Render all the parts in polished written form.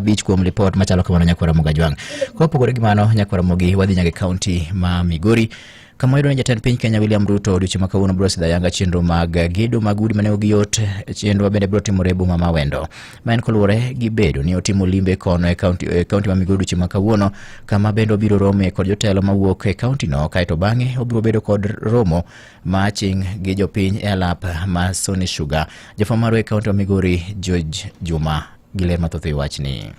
15 kuom report machalo kamano Nyakwara Mogajwang. Kopogore gi mano, Nyakwara Mogi wadhi nyaka kaunti ma Migori. Kama yudo ni jatend piny Kenya William Ruto odiochieng' ma kawuono biro sidho ayanga chenro mag gedo mag udi mane gi yot. Chenro bende biro timore e boma ma Wendo. Ma en koluwore gi bedo ni otimo limbe kono e kaunti ma Migori odiochieng' ma kawuono, kama bende obiro rome kod jotelo mawuok e kaunti no, kaeto bang'e obiro bedo kod romo ma ching' gi jopiny e alap ma Sony Sugar. Jafwamb e kaunti ma Migori George Juma giler mathoth e wachni.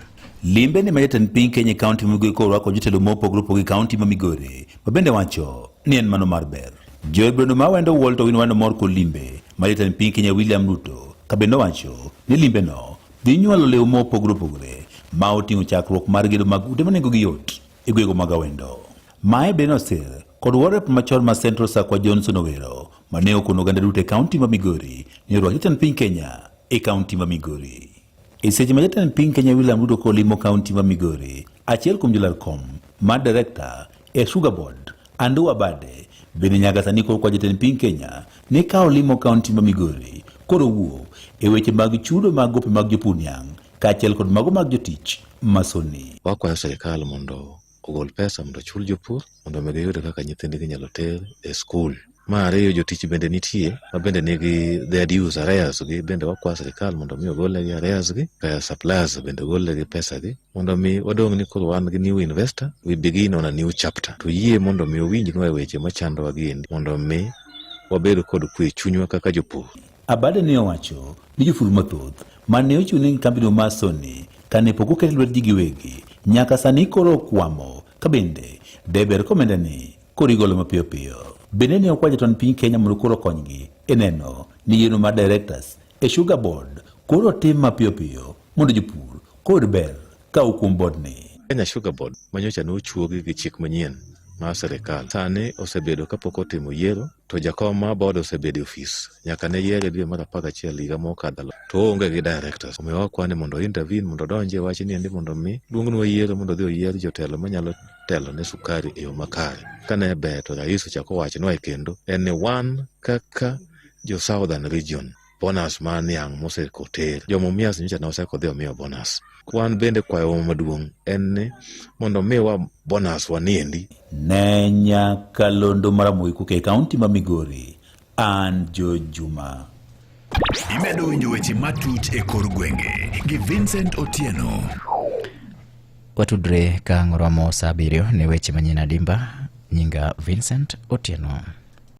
Limbe ni jatend piny Kenya kaunti ma Migori korwako jotelo mopogore opogore kaunti ma Migori, ma bende wacho ni en mano mar ber. Joel Brendo ma Wendo Walter win wano mor kod limbe ma jatend piny Kenya William Ruto, ka bende wacho ni limbe no dhi nyuolo lew mopogore opogore ma oting'o chakruok mar gedo mag ute manengo gi yot e gwego mag Wendo. Mae bende osir kod warrep machon ma Central Sakwa Johnson Owero ma ne okono ganda duto e kaunti ma Migori ni orwako jatend piny Kenya e kaunti ma Migori. E seche ma jatend piny Kenya William Ruto kolimo kaunti ma Migori, achiel kuom jolar kom mar director e Sugar Board Andu Abade bende nyaka sani kwa jatend piny Kenya ne kao limo kaunti ma Migori koro wuo e weche mag chudo mag gope mag jopur niang' kaachiel kod mago mag jotich masoni. Wakwayo sirikal mondo ogol pesa mondo chul jopur mondo meg yudo kaka nyithindgi nyalo ter e skul. Ma ariyo jotich bende nitie ma bende nigi their dues arrears gi, bende wakwayo sirikal mondo mi ogolnegi arrears gi, kaya suppliers bende ogolnegi pesa gi mondo mi wadong' ni koro wan gi new investor, we begin on a new chapter. To yie mondo mi owinjnwa e weche machandowa giendi mondo mi wabed kod kwe chunywa kaka jopur. Abade ne owacho ni jopur mathoth mane ochune kambino mar Sony kane pok oket lwet ji giwegi nyaka sani koro kwamo ka bende deber komenda ni koro igolo mapiyo piyo. Bende ne okwayo jatend piny Kenya mondo koro konygi e neno ni yiero mar directors e Sugar Board koro tim mapiyo piyo mondo jopur kod ber ka okuom board ni. Kenya Sugar Board manyocha ne ochuogi gi chik manyien mar sirikal. Sani osebedo kapok otimo yiero, to jakom mar board osebedo e ofis nyaka ne yiere dwe mar 11 higa mokadho, to onge gi directors. Omiyo wakwane mondo intervene mondo donje e wachni endi mondo mi luongnwa yiero mondo dhi oyier jotelo manyalo telo ne sukari e yo makare. Kane ber to rais ochako wachnwa e kendo en ni wan kaka jo Southern Region bonus man niang' mosekoter jomumias nyocha na osekodhi omiyo bonus. Wan bende kwayo maduong' en ni mondo miwa bonus waniendi. Ne Nyakalondo Maramogi kuke kaunti ma Migori, an George Juma. Imedo winjo weche matut e kor gwenge gi Vincent Otieno. Watudre ka ng'oromo saa 7 ne weche manyien adimba. Nyinga Vincent Otieno.